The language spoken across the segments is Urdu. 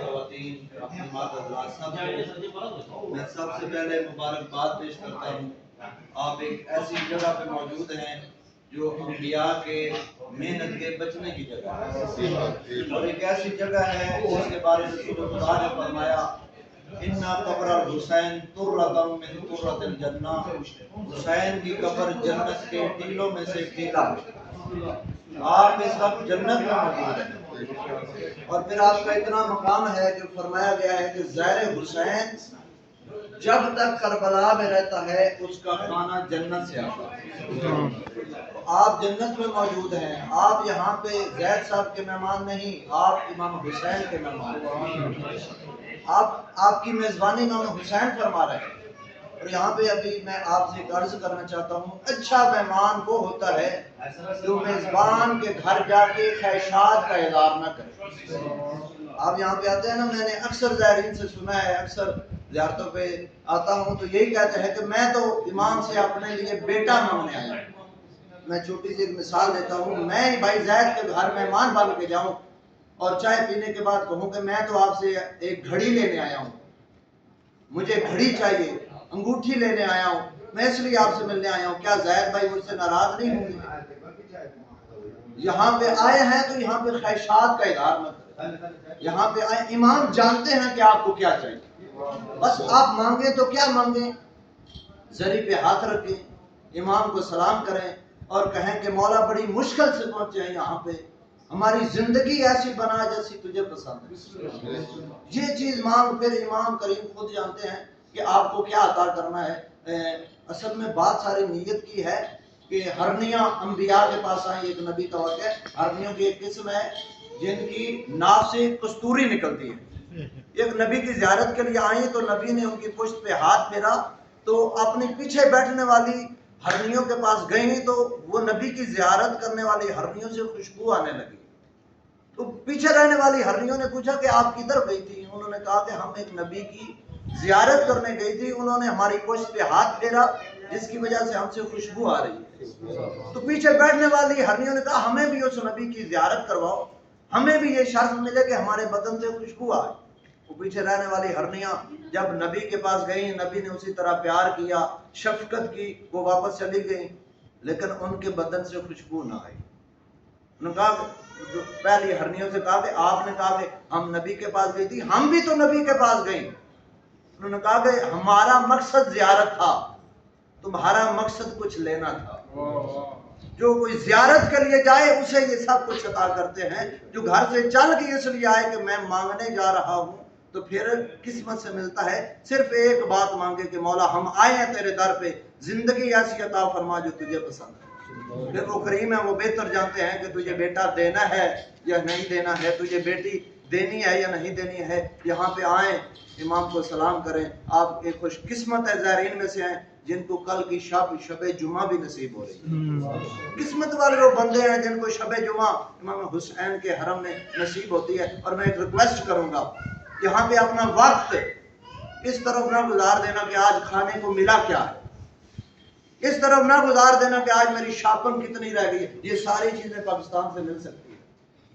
خواتین اپنے مادر حضرات سب کو میں سب سے پہلے مبارکباد پیش کرتا ہوں۔ آپ ایک ایسی جگہ پہ موجود ہیں جو انبیاء کے محنت کے بچنے کی جگہ ہے، اور ایک ایسی جگہ ہے جس کے بارے میں رسول خدا نے فرمایا اِنَّ قبر الحسین تُرَّةٌ مِّن تُرَّةِ الجنہ، حسین کی قبر جنت کے ٹیلوں میں سے ایک ٹیلا ہے۔ آپ اس وقت جنت میں موجود ہیں، اور پھر آپ کا اتنا مقام ہے کہ فرمایا گیا ہے کہ زہر حسین جب تک کربلا میں رہتا ہے اس کا کھانا جنت سے آتا ہے۔ آپ جنت میں موجود ہیں، آپ یہاں پہ زید صاحب کے مہمان نہیں، آپ امام حسین کے مہمان ہیں۔ آپ کی میزبانی امام حسین فرما رہے ہیں، اور یہاں پہ ابھی میں آپ سے ایک عرض کرنا چاہتا ہوں، اچھا مہمان وہ ہوتا ہے جو میزبان کے گھر جا کے خواہشات کا اظہار نہ کرے۔ آپ یہاں پہ آتے ہیں نا، میں نے اکثر زائرین سے سنا ہے، اکثر زیارتوں پہ آتا ہوں تو یہی کہتے ہیں کہ میں تو امام سے اپنے لیے بیٹا مانگنے آیا ہوں۔ میں چھوٹی سی ایک مثال دیتا ہوں، میں بھائی زید کے گھر مہمان بن کے جاؤں اور چائے پینے کے بعد کہوں کہ میں تو آپ سے ایک گھڑی لینے آیا ہوں، مجھے گھڑی چاہیے، انگوٹھی لینے آیا ہوں، میں اس لیے آپ سے ملنے آیا ہوں، کیا زید بھائی مجھ سے ناراض نہیں ہوں گے؟ یہاں پہ آئے ہیں تو یہاں پہ خواہشات کا اظہار مت کریں۔ یہاں پہ آئے، امام جانتے ہیں کہ آپ کو کیا چاہیے، بس آپ مانگیں تو کیا مانگیں، زری پہ ہاتھ رکھیں، امام کو سلام کریں اور کہیں کہ مولا بڑی مشکل سے پہنچے ہیں یہاں پہ، ہماری زندگی ایسی بنا جیسی تجھے پسند ہے۔ یہ چیز مانگ، پھر امام کریم خود جانتے ہیں کہ آپ کو کیا عطا کرنا ہے۔ اصل میں بات ساری نیت کی ہے کہ ہرنیاں انبیاء کے پاس آئیں، ایک نبی کا واقعہ ہے، ہرنیوں کی ایک قسم ہے جن کی ناف سے کستوری نکلتی ہے، ایک نبی کی زیارت کے لیے آئیں تو نبی نے ان کی پشت پہ ہاتھ پھیرا تو اپنی پیچھے بیٹھنے والی ہرنیوں کے پاس گئیں تو وہ نبی کی زیارت کرنے والی ہرنیوں سے خوشبو آنے لگی، تو پیچھے رہنے والی ہرنیوں نے پوچھا کہ آپ کدھر گئی تھی؟ انہوں نے کہا کہ ہم ایک نبی کی زیارت کرنے گئی تھی، انہوں نے ہماری پشت پہ ہاتھ پھیرا جس کی وجہ سے ہم سے خوشبو آ رہی ہے۔ تو پیچھے بیٹھنے والی ہرنیوں نے کہا ہمیں بھی اس نبی کی زیارت کرواؤ، ہمیں بھی یہ شرف ملے کہ ہمارے بدن سے خوشبو آئے۔ وہ پیچھے رہنے والی ہرنیاں جب نبی کے پاس گئیں، نبی نے اسی طرح پیار کیا، شفقت کی، وہ واپس چلی گئیں، لیکن ان کے بدن سے خوشبو نہ آئی۔ انہوں نے کہا، جو پہلی ہرنیوں سے کہا کہ آپ نے کہا کہ ہم نبی کے پاس گئی تھی، ہم بھی تو نبی کے پاس گئیں۔ انہوں نے کہا کہ ہمارا مقصد زیارت تھا، تمہارا مقصد کچھ لینا تھا۔ جو کوئی زیارت کے لیے جائے اسے یہ سب کچھ عطا کرتے ہیں، جو گھر سے چل کے اس لیے آئے کہ میں مانگنے جا رہا ہوں تو پھر قسمت سے ملتا ہے۔ صرف ایک بات مانگے کہ مولا ہم آئے ہیں تیرے در پہ، زندگی ایسی عطا فرما جو تجھے پسند ہے۔ پھر وہ کریم ہے، وہ بہتر جانتے ہیں کہ تجھے بیٹا دینا ہے یا نہیں دینا ہے، تجھے بیٹی دینی ہے یا نہیں دینی ہے۔ یہاں پہ آئیں، امام کو سلام کریں۔ آپ ایک خوش قسمت ہے زائرین میں سے ہیں جن کو کل کی شب جمعہ بھی نصیب ہو رہی ہے۔ قسمت والے وہ بندے ہیں جن کو شب جمعہ امام حسین کے حرم میں نصیب ہوتی ہے۔ اور میں ایک ریکویسٹ کروں گا، یہاں پہ اپنا وقت اس طرف نہ گزار دینا کہ آج کھانے کو ملا کیا ہے، اس طرف نہ گزار دینا کہ آج میری شاپنگ کتنی رہ گئی۔ یہ ساری چیزیں پاکستان سے مل سکتی ہیں۔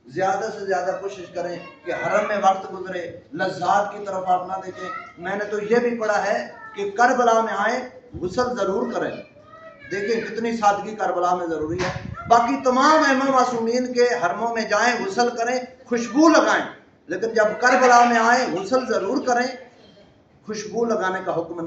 زیادہ سے زیادہ کوشش کریں کہ حرم میں وقت گزرے، لذات کی طرف آپ نہ دیکھیں۔ میں نے تو یہ بھی پڑھا ہے کہ کربلا میں آئیں، غسل ضرور کریں۔ دیکھیں کتنی سادگی کربلا میں ضروری ہے۔ باقی تمام ائمہ معصومین کے حرموں میں جائیں، غسل کریں، خوشبو لگائیں، لیکن جب کربلا میں آئیں غسل ضرور کریں، خوشبو لگانے کا حکم نہیں۔